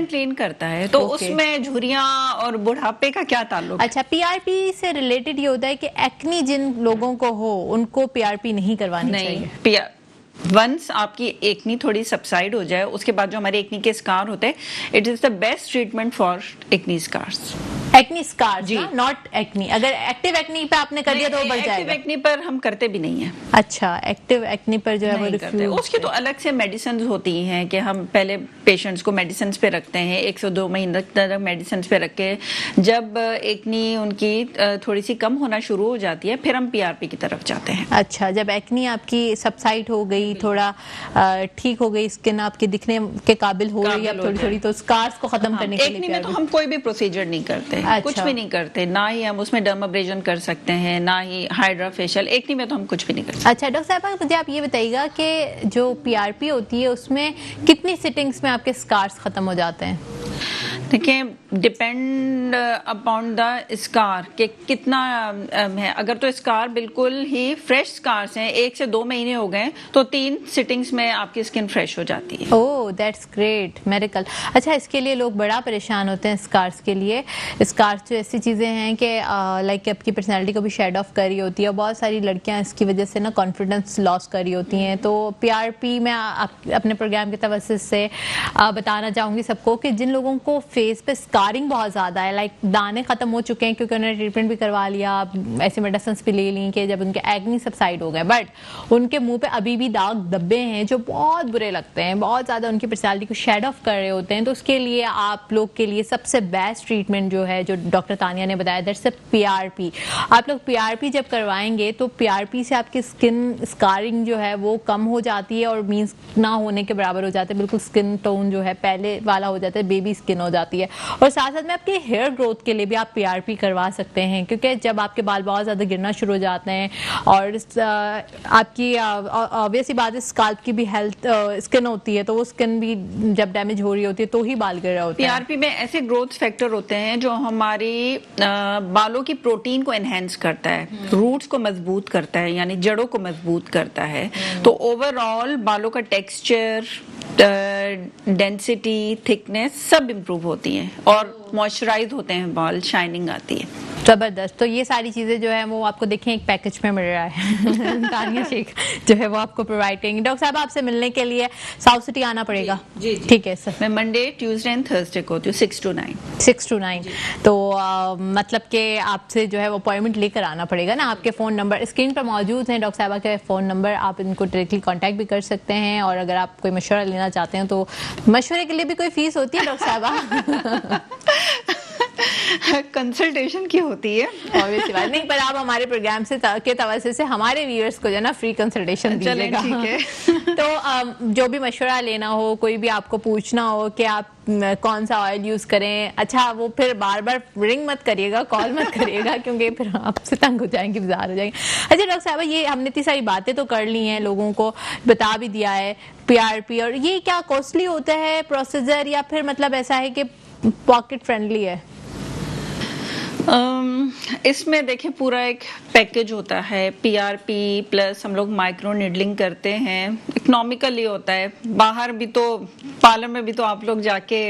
क्लीन करता है। तो उसमें झुर्रियां और बुढ़ापे का क्या ताल्लुक? अच्छा, पीआरपी से रिलेटेड ये होता है कि एक्नी जिन लोगों को हो उनको पीआरपी नहीं करवानी चाहिए। वंस आपकी एक्नी थोड़ी सबसाइड हो जाए, उसके बाद जो हमारे एक्नी के स्कार होते हैं, it is the best treatment for acne scars. Acne scar जी, नॉट एक्नी। अगर एक्टिव एक्नी पे आपने कर दिया तो वो बढ़ जाएगा। एक्टिव एक्नी पर हम करते भी नहीं है। अच्छा, एक्टिव एक्नी पर जो है वो रिफ्यूज। उसकी तो अलग से मेडिसिन होती हैं कि हम पहले पेशेंट्स को मेडिसिन पे रखते हैं, 1 से 2 महीने तक मेडिसिन पे रख के जब एक्नी उनकी थोड़ी सी कम होना शुरू हो जाती है फिर हम पीआरपी की तरफ जाते हैं। अच्छा, जब एक्नी आपकी सबसाइड हो गई, थोड़ा ठीक हो गई, स्किन आपकी दिखने के काबिल हो रही है थोड़ी थोड़ी, तो स्कार्स को खत्म करने के लिए एक्नी में तो हम कोई भी प्रोसीजर नहीं करते। अच्छा। कुछ भी नहीं करते, ना ही हम उसमें डर्माब्रेजन कर सकते हैं, ना ही हाइड्रा फेशियल। एक्नी में तो हम कुछ भी नहीं करते। अच्छा डॉक्टर साहब, मुझे आप ये बताइएगा कि जो पीआरपी होती है उसमें कितनी सिटिंग्स में आपके स्कार्स खत्म हो जाते हैं? देखिए, डिपेंड अपॉन द स्कार के कितना है। अगर तो स्कार बिल्कुल ही फ्रेश स्कार्स हैं, 1 से 2 महीने हो गए, तो 3 सिटिंग्स में आपकी स्किन फ्रेश हो जाती है। ओह, दैट्स ग्रेट, मेरिकल। अच्छा, इसके लिए लोग बड़ा परेशान होते हैं स्कार्स के लिए। स्कार्स जो ऐसी चीज़ें हैं कि लाइक आपकी पर्सनैलिटी को भी शेड ऑफ कर रही होती है। बहुत सारी लड़कियां इसकी वजह से ना कॉन्फिडेंस लॉस कर रही होती हैं। तो पीआरपी में अपने प्रोग्राम के तवज्जुह से बताना चाहूँगी सबको कि जिन लोगों को फेस पे स्कारिंग बहुत ज़्यादा है, लाइक दाने ख़त्म हो चुके हैं क्योंकि उन्होंने ट्रीटमेंट भी करवा लिया, ऐसे मेडिसिन भी ले ली कि जब उनके एक्नी सबसाइड हो गए, बट उनके मुंह पे अभी भी दाग धब्बे हैं जो बहुत बुरे लगते हैं, बहुत ज़्यादा उनकी पर्सनैलिटी को शेड ऑफ कर रहे होते हैं। तो उसके लिए आप लोग के लिए सबसे बेस्ट ट्रीटमेंट जो है, जो डॉक्टर तानिया ने बताया, दैट्स अ पीआरपी। आप लोग पीआरपी जब करवाएंगे तो पीआरपी से आपकी स्किन स्कारिंग जो है वो कम हो जाती है और मीन्स ना होने के बराबर हो जाते हैं। बिल्कुल स्किन टोन जो है पहले वाला हो जाता है, बेबी स्किन हो जाती है। और साथ साथ में आपके हेयर ग्रोथ के लिए भी आप पीआरपी करवा सकते हैं, क्योंकि जब आपके बाल बहुत ज़्यादा गिरना शुरू हो जाते हैं और आपकी ऑब्वियसली बात है स्काल्प की भी हेल्थ स्किन होती है, तो वो स्किन भी जब डैमेज हो रही होती है तो ही बाल गिर रहे होते हैं। पीआरपी में ऐसे ग्रोथ फैक्टर होते हैं जो हमारी बालों की प्रोटीन को एनहेंस करता है, रूट्स को मजबूत करता है, यानी जड़ों को मजबूत करता है। तो ओवरऑल बालों का टेक्सचर, डेंसिटी, थिकनेस सब इम्प्रूव होती हैं और मॉइस्चराइज होते हैं बाल, शाइनिंग आती है। जबरदस्त। तो ये सारी चीजें जो है वो आपको देखें एक पैकेज में मिल रहा है। तानिया शेख जो है वो आपको प्रोवाइड करेंगे। डॉक्टर साहब, आपसे मिलने के लिए साउथ सिटी आना पड़ेगा? जी। ठीक है सर। मैं मंडे, ट्यूसडे एंड थर्सडे को होती हूँ 6 to 9। 6 to 9। तो मतलब कि आपसे जो है वो अपॉइंटमेंट लेकर आना पड़ेगा ना। आपके फ़ोन नंबर स्क्रीन पर मौजूद हैं, डॉक्टर साहबा के फ़ोन नंबर, आप इनको डायरेक्टली कांटेक्ट भी कर सकते हैं। और अगर आप कोई मशवरा लेना चाहते हैं तो मशवरे के लिए भी कोई फीस होती है डॉक्टर साहबा? कंसल्टेशन की होती है, ऑब्वियसली बात नहीं, पर आप हमारे प्रोग्राम से के तवज्जुह से हमारे व्यूअर्स को जो ना फ्री कंसल्टेशन दीजिएगा। ठीक है। तो जो भी मशवरा लेना हो, कोई भी आपको पूछना हो कि आप कौन सा ऑयल यूज करें, अच्छा वो फिर बार बार रिंग मत करिएगा, कॉल मत करिएगा, क्योंकि फिर आपसे तंग हो जाएंगे, बाजार हो जाएंगे। अच्छा डॉक्टर साहब, ये हमने इतनी सारी बातें तो कर ली हैं, लोगों को बता भी दिया है पीआरपी, और ये क्या कॉस्टली होता है प्रोसीजर, या फिर मतलब ऐसा है कि पॉकेट फ्रेंडली है? इसमें देखिए पूरा एक पैकेज होता है। पीआरपी प्लस हम लोग माइक्रो निडलिंग करते हैं, इकोनॉमिकली होता है। बाहर भी तो पार्लर में भी तो आप लोग जाके,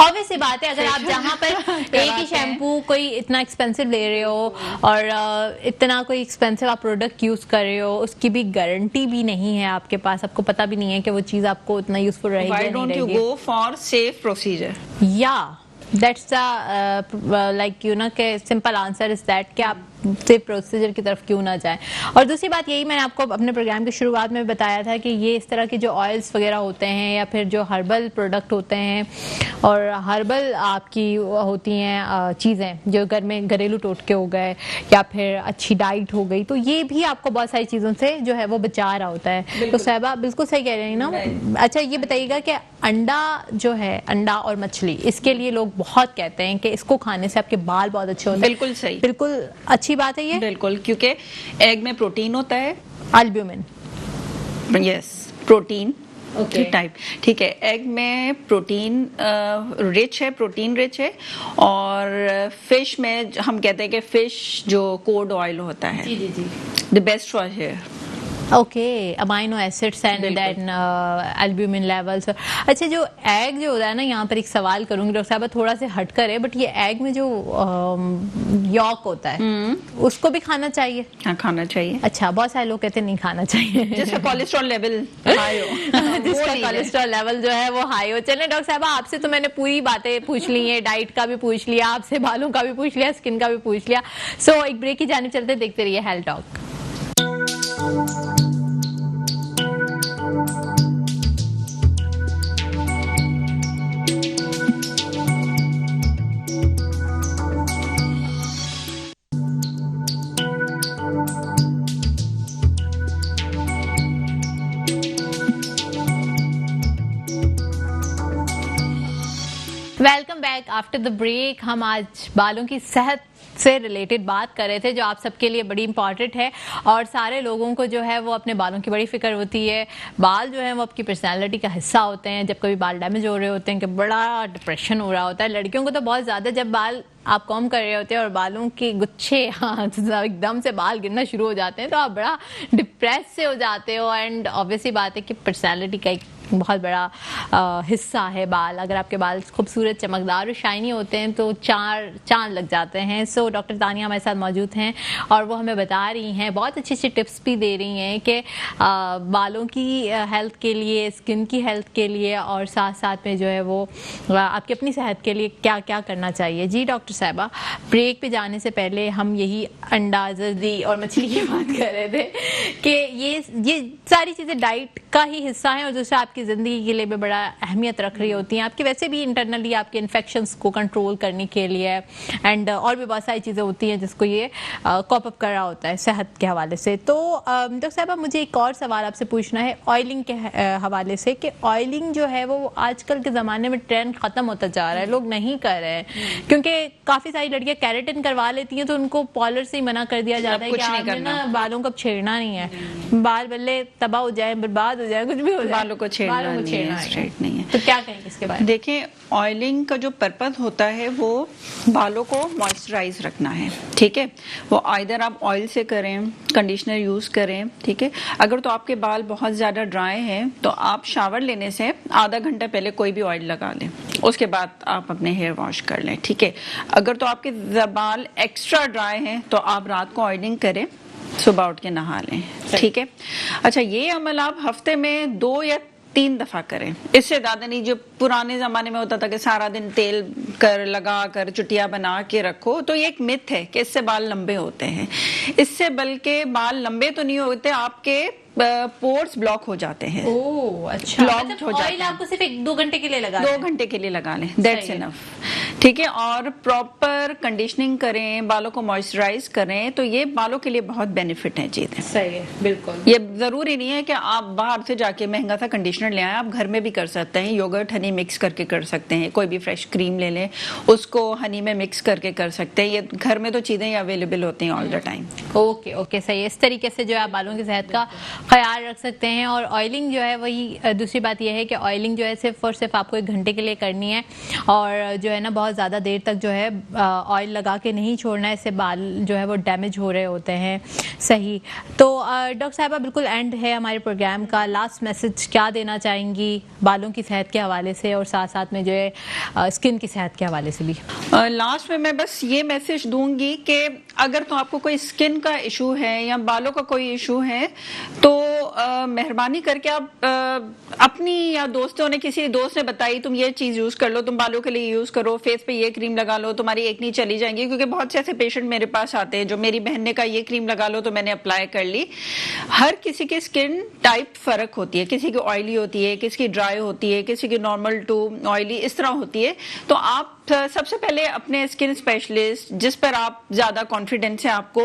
ऑब्वियसली बात है, अगर आप जहाँ पर एक ही शैम्पू कोई इतना एक्सपेंसिव ले रहे हो और इतना कोई एक्सपेंसिव आप प्रोडक्ट यूज कर रहे हो, उसकी भी गारंटी भी नहीं है आपके पास, आपको पता भी नहीं है कि वो चीज आपको उतना यूजफुल रहेगी या नहीं रहेगी। Why don't you go for safe procedure? या that's the like you know के सिंपल आंसर इज दैट कि आप से प्रोसीजर की तरफ क्यों ना जाए। और दूसरी बात यही, मैंने आपको अपने प्रोग्राम की शुरुआत में बताया था कि ये इस तरह के जो ऑयल्स वगैरह होते हैं या फिर जो हर्बल प्रोडक्ट होते हैं और हर्बल आपकी होती हैं चीज़ें जो घर में घरेलू टोटके हो गए या फिर अच्छी डाइट हो गई, तो ये भी आपको बहुत सारी चीज़ों से जो है वो बचा रहा होता है। तो साहिबा बिल्कुल सही कह रही है ना। अच्छा ये बताइएगा कि अंडा जो है, अंडा और मछली, इसके लिए लोग बहुत कहते हैं कि इसको खाने से आपके बाल बहुत अच्छे होते हैं। बिल्कुल सही, बिल्कुल अच्छी बात है ये। बिल्कुल, क्योंकि एग में प्रोटीन होता है, albumin, yes protein Okay. Type, ठीक है। एग में प्रोटीन रिच है, प्रोटीन रिच है। और फिश में हम कहते हैं कि फिश जो कोड ऑयल होता है, जी जी जी, द बेस्ट चॉइस है। Okay, amino acids and then albumin levels. अच्छा जो एग जो होता है ना, यहाँ पर एक सवाल करूंगी डॉक्टर साहब, थोड़ा से हट कर है, बट ये एग में जो यॉक होता है उसको भी खाना चाहिए? हाँ, खाना चाहिए। अच्छा, बहुत सारे लोग कहते हैं नहीं खाना चाहिए, जिसका कोलेस्ट्रॉल लेवल हाई हो जिसका कोलेस्ट्रॉल लेवल जो है वो हाई हो। चलें डॉक्टर साहब, आपसे तो मैंने पूरी बातें पूछ ली हैं, डाइट का भी पूछ लिया, आपसे बालों का भी पूछ लिया, स्किन का भी पूछ लिया। सो एक ब्रेक की जानिब चलते, देखते रहिए health talk. Welcome back after the break. हम आज बालों की सेहत से रिलेटेड बात कर रहे थे, जो आप सबके लिए बड़ी इंपॉर्टेंट है। और सारे लोगों को जो है वो अपने बालों की बड़ी फिक्र होती है। बाल जो है वो आपकी पर्सनालिटी का हिस्सा होते हैं। जब कभी बाल डैमेज हो रहे होते हैं कि बड़ा डिप्रेशन हो रहा होता है, लड़कियों को तो बहुत ज़्यादा, जब बाल आप कॉम कर रहे होते हैं और बालों के गुच्छे एकदम से बाल गिरना शुरू हो जाते हैं, तो आप बड़ा डिप्रेस से हो जाते हो। एंड ऑब्वियसली बात है कि पर्सनालिटी का एक बहुत बड़ा हिस्सा है बाल। अगर आपके बाल खूबसूरत, चमकदार और शाइनी होते हैं तो चांद लग जाते हैं। सो डॉक्टर तानिया हमारे साथ मौजूद हैं और वो हमें बता रही हैं, बहुत अच्छी अच्छी टिप्स भी दे रही हैं कि बालों की हेल्थ के लिए, स्किन की हेल्थ के लिए और साथ साथ में जो है वो आपकी अपनी सेहत के लिए क्या क्या करना चाहिए। जी डॉक्टर साहिबा, ब्रेक पे जाने से पहले हम यही अंडा, जर्दी और मछली की बात कर रहे थे कि ये सारी चीज़ें डाइट का ही हिस्सा है और दूसरा आपकी ज़िंदगी के लिए भी बड़ा अहमियत रख रही होती हैं। आपकी वैसे भी इंटरनली आपके इन्फेक्शंस को कंट्रोल करने के लिए एंड और भी बहुत सारी चीज़ें होती हैं जिसको ये कॉप अप कर रहा होता है सेहत के हवाले से। तो डॉक्टर साहब, मुझे एक और सवाल आपसे पूछना है ऑयलिंग के हवाले से कि ऑयलिंग जो है वो आजकल के ज़माने में ट्रेंड ख़त्म होता जा रहा है, लोग नहीं कर रहे हैं क्योंकि काफ़ी सारी लड़कियाँ कैरेटिन करवा लेती हैं तो उनको पार्लर से ही मना कर दिया जाता है कि आपने ना बालों को छेड़ना नहीं है, बाल बल्ले तबाह हो जाए, बर्बाद हो जाए, कुछ भी हो जाए, बालों को छेड़ना स्ट्रेट नहीं है। तो क्या कहेंगे इसके बारे में? देखिए, ऑयलिंग का जो पर्पस होता है वो बालों को मॉइस्चराइज रखना है, ठीक है। वो आइदर आप ऑयल से करें, कंडीशनर यूज करें, ठीक है। अगर तो आपके बाल बहुत ज्यादा ड्राई हैं तो आप शावर लेने से आधा घंटा पहले कोई भी ऑयल लगा लें, उसके बाद आप अपने हेयर वॉश कर लें, ठीक है। अगर तो आपके बाल एक्स्ट्रा ड्राई हैं तो आप रात को ऑयलिंग करें, सुबह उठ के नहा लें, ठीक है। अच्छा, ये अमल आप हफ्ते में 2 या 3 दफा करें, इससे ज्यादा नहीं। जो पुराने जमाने में होता था कि सारा दिन तेल कर लगा कर चुटिया बना के रखो, तो ये एक मिथ है कि इससे बाल लंबे होते हैं। इससे बल्कि बाल लंबे तो नहीं होते, आपके पोर्स ब्लॉक हो जाते हैं। ओह अच्छा, मतलब ऑयल आपको सिर्फ 1-2 घंटे के लिए लगा 2 घंटे के लिए लगा लें, दैट्स इनफ, ठीक है। और प्रॉपर कंडीशनिंग करें, बालों को मॉइस्चराइज करें, तो ये बालों के लिए बहुत बेनिफिट है चीजें। सही है, बिल्कुल। ये जरूरी नहीं है कि आप बाहर से जाके महंगा सा कंडीशनर ले आए, आप घर में भी कर सकते हैं। योगर्ट हनी मिक्स करके कर सकते हैं, कोई भी फ्रेश क्रीम ले लें, उसको हनी में मिक्स करके कर सकते हैं। ये घर में तो चीजें अवेलेबल होती हैं all the time. Okay okay, सही है। इस तरीके से जो है आप बालों की सेहत का ख्याल रख सकते हैं। और ऑयलिंग जो है वही दूसरी बात यह है कि ऑयलिंग जो है सिर्फ और सिर्फ आपको 1 घंटे के लिए करनी है और जो है ना बहुत ज़्यादा देर तक जो है ऑयल लगा के नहीं छोड़ना है, इससे बाल जो है वो डैमेज हो रहे होते हैं। सही। तो डॉक्टर साहिबा, बिल्कुल एंड है हमारे प्रोग्राम का, लास्ट मैसेज क्या देना चाहेंगी बालों की सेहत के हवाले से और साथ साथ में जो है स्किन की सेहत के हवाले से भी? लास्ट में मैं बस ये मैसेज दूंगी कि अगर तो आपको कोई स्किन का इशू है या बालों का कोई इशू है तो मेहरबानी करके आप अपनी या दोस्तों ने, किसी दोस्त ने बताई तुम ये चीज यूज कर लो, तुम बालों के लिए यूज करो, फेस पे ये क्रीम लगा लो, तुम्हारी एक्नी चली जाएंगी। क्योंकि बहुत से ऐसे पेशेंट मेरे पास आते हैं जो मेरी बहन ने कहा ये क्रीम लगा लो तो मैंने अप्लाई कर ली। हर किसी की स्किन टाइप फर्क होती है, किसी की ऑयली होती है, किसी की ड्राई होती है, किसी की नॉर्मल टू ऑयली, इस तरह होती है। तो आप सबसे पहले अपने स्किन स्पेशलिस्ट जिस पर आप ज्यादा कॉन्फिडेंस है आपको,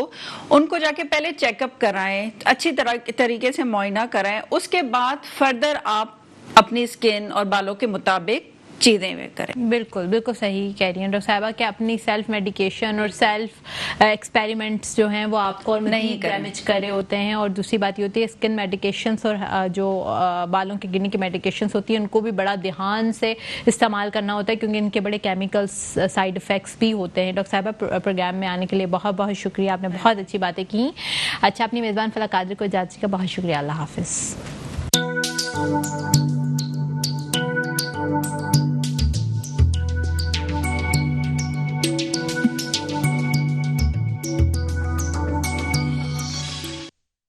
उनको जाके पहले चेकअप कराएं, अच्छी तरीके से मुआयना कराएं, उसके बाद फर्दर आप अपनी स्किन और बालों के मुताबिक चीजें वे करें। बिल्कुल बिल्कुल सही कह रही हैं डॉक्टर साहिबा कि अपनी सेल्फ मेडिकेशन और सेल्फ एक्सपेरिमेंट्स जो हैं वो आपको और नहीं डैमेज कर रहे होते हैं। और दूसरी बात ये होती है स्किन मेडिकेशंस और जो बालों की गिरने की मेडिकेशंस होती हैं उनको भी बड़ा ध्यान से इस्तेमाल करना होता है, क्योंकि इनके बड़े केमिकल्स साइड इफेक्ट्स भी होते हैं। डॉक्टर साहिबा प्रोग्राम में आने के लिए बहुत बहुत शुक्रिया, आपने बहुत अच्छी बातें की। अच्छा, अपनी मेज़बान फलक कादरी को इजाज़त का बहुत शुक्रिया। अल्लाह हाफिज़।